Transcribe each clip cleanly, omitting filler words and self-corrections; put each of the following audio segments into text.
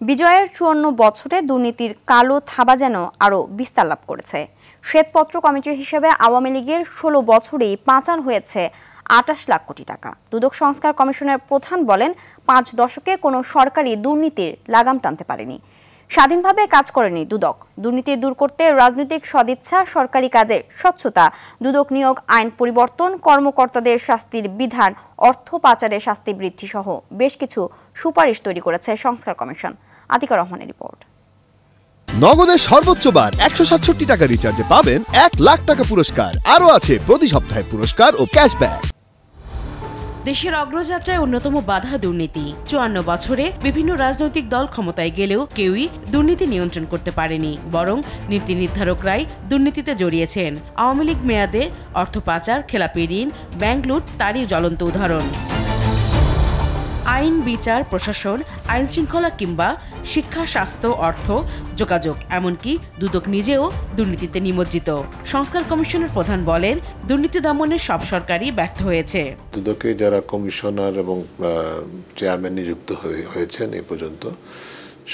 বিজয়ের ৫৪ বছরে দুর্নীতির কালো থাবা যেন আরও বিস্তার লাভ করেছে। শ্বেতপত্র কমিটির হিসেবে আওয়ামী লীগের ১৬ বছরেই পাচার হয়েছে ২৮ লাখ কোটি টাকা। দুদক সংস্কার কমিশনের প্রধান বলেন, ৫ দশকে কোনো সরকারি দুর্নীতির লাগাম টানতে পারেনি। স্বাধীনভাবে কাজ করেনি দুদক। দুর্নীতি দূর করতে রাজনৈতিক সদিচ্ছা, সরকারি কাজে স্বচ্ছতা, দুদক নিয়োগ আইন পরিবর্তন, কর্মকর্তাদের শাস্তির বিধান, অর্থ পাচারের শাস্তি বৃদ্ধি সহ বেশ কিছু সুপারিশ তৈরি করেছে সংস্কার কমিশন। আতিকা রহমানের রিপোর্ট। নগদের সর্বোচ্চ বার ১৬৭ টাকা রিচার্জে পাবেন ১ লাখ টাকা পুরস্কার। আরও আছে প্রতি সপ্তাহে পুরস্কার ও ক্যাশব্যাক। দেশের অগ্রযাত্রায় অন্যতম বাধা দুর্নীতি। ৫৪ বছরে বিভিন্ন রাজনৈতিক দল ক্ষমতায় গেলেও কেউই দুর্নীতি নিয়ন্ত্রণ করতে পারেনি, বরং নীতি নির্ধারকরাই দুর্নীতিতে জড়িয়েছেন। আওয়ামী লীগ মেয়াদে অর্থ পাচার, খেলাপি ঋণ, ব্যাংক লুট তারই জ্বলন্ত উদাহরণ। আইন, বিচার, প্রশাসন, আইন শৃঙ্খলা কিংবা শিক্ষা, স্বাস্থ্য, অর্থ, যোগাযোগ, এমনকি দুদক নিজেও দুর্নীতিতে নিমজ্জিত। সংস্কার কমিশনের প্রধান বলেন, দুর্নীতি দমনে সব সরকারই ব্যর্থ হয়েছে। দুদকে যারা কমিশনার এবং চেয়ারম্যান নিযুক্ত হয়েছেন এ পর্যন্ত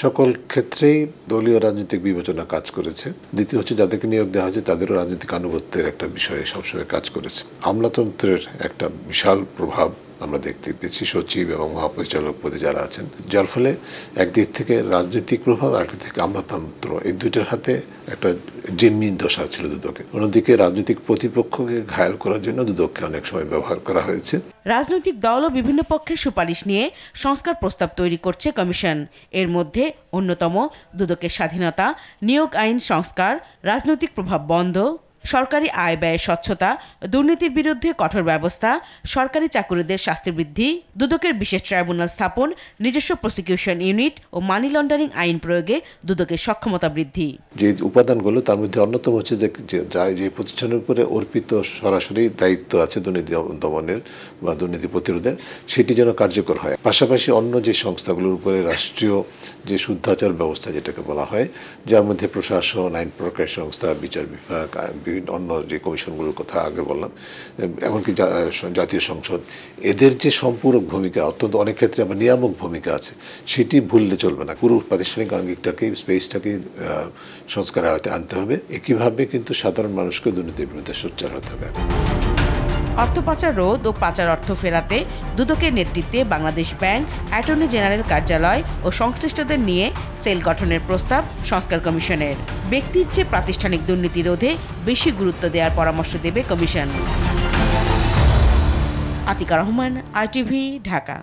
সকল ক্ষেত্রেই দলীয় রাজনৈতিক বিবেচনা কাজ করেছে। দ্বিতীয় হচ্ছে, যাদেরকে নিয়োগ দেওয়া হয়েছে তাদেরও রাজনৈতিক আনুগত্যের একটা বিষয়ে সবসময় কাজ করেছে। আমলাতন্ত্রের একটা বিশাল প্রভাব আমরা দেখতে পেয়েছি সচিব এবং মহাপরিচালক পদে যারা আছেন, যার ফলে একদিক থেকে রাজনৈতিক প্রভাব, আরেকদিক থেকে আমলাতন্ত্র, এই দুইটার হাতে একটা জিম্মি দশা ছিল দুদকে। অন্যদিকে রাজনৈতিক প্রতিপক্ষকে ঘায়াল করার জন্য দুদককে অনেক সময় ব্যবহার করা হয়েছে। রাজনৈতিক দল ও বিভিন্ন পক্ষের সুপারিশ নিয়ে সংস্কার প্রস্তাব তৈরি করছে কমিশন। এর মধ্যে অন্যতম দুদকের স্বাধীনতা, নিয়োগ আইন সংস্কার, রাজনৈতিক প্রভাব বন্ধ, সরকারি আয় ব্যয়ের স্বচ্ছতা, দুর্নীতির বিরুদ্ধে কঠোর ব্যবস্থা, সরকারি চাকুরিদের শাস্তি বৃদ্ধি, দুদকের বিশেষ ট্রাইব্যুনাল স্থাপন, নিজস্ব প্রসিকিউশন ইউনিট ও মানি লন্ডারিং আইন প্রয়োগে দুদকের সক্ষমতা বৃদ্ধি। যে উপাদানগুলো, তার মধ্যে অন্যতম হচ্ছে যে প্রতিষ্ঠানের উপরে অর্পিত সরাসরি দায়িত্ব আছে দুর্নীতি দমনের বা দুর্নীতি প্রতিরোধের, সেটি যেন কার্যকর হয়। পাশাপাশি অন্য যে সংস্থাগুলোর উপরে রাষ্ট্রীয় যে শুদ্ধাচার ব্যবস্থা যেটাকে বলা হয়, যার মধ্যে প্রশাসন, আইন প্রকাশ সংস্থা, বিচার বিভাগ, অন্য যে কমিশনগুলোর কথা আগে বললাম, এমনকি জাতীয় সংসদ, এদের যে সম্পূরক ভূমিকা, অত্যন্ত অনেক ক্ষেত্রে আবার নিয়ামক ভূমিকা আছে, সেটি ভুললে চলবে না। পুরো প্রাতিষ্ঠানিক আঙ্গিকটাকে, স্পেসটাকে সংস্কার আওতায় আনতে হবে। একইভাবে কিন্তু সাধারণ মানুষকে দুর্নীতির বিরুদ্ধে সোচ্চার হতে হবে। অর্থ পাচার রোধ ও পাচার অর্থ ফেরাতে দুদকের নেতৃত্বে বাংলাদেশ ব্যাংক, অ্যাটর্নি জেনারেল কার্যালয় ও সংশ্লিষ্টদের নিয়ে সেল গঠনের প্রস্তাব সংস্কার কমিশনের। ব্যক্তির চেয়ে প্রাতিষ্ঠানিক দুর্নীতি রোধে বেশি গুরুত্ব দেওয়ার পরামর্শ দেবে কমিশন। আতিকা রহমান, ITV, ঢাকা।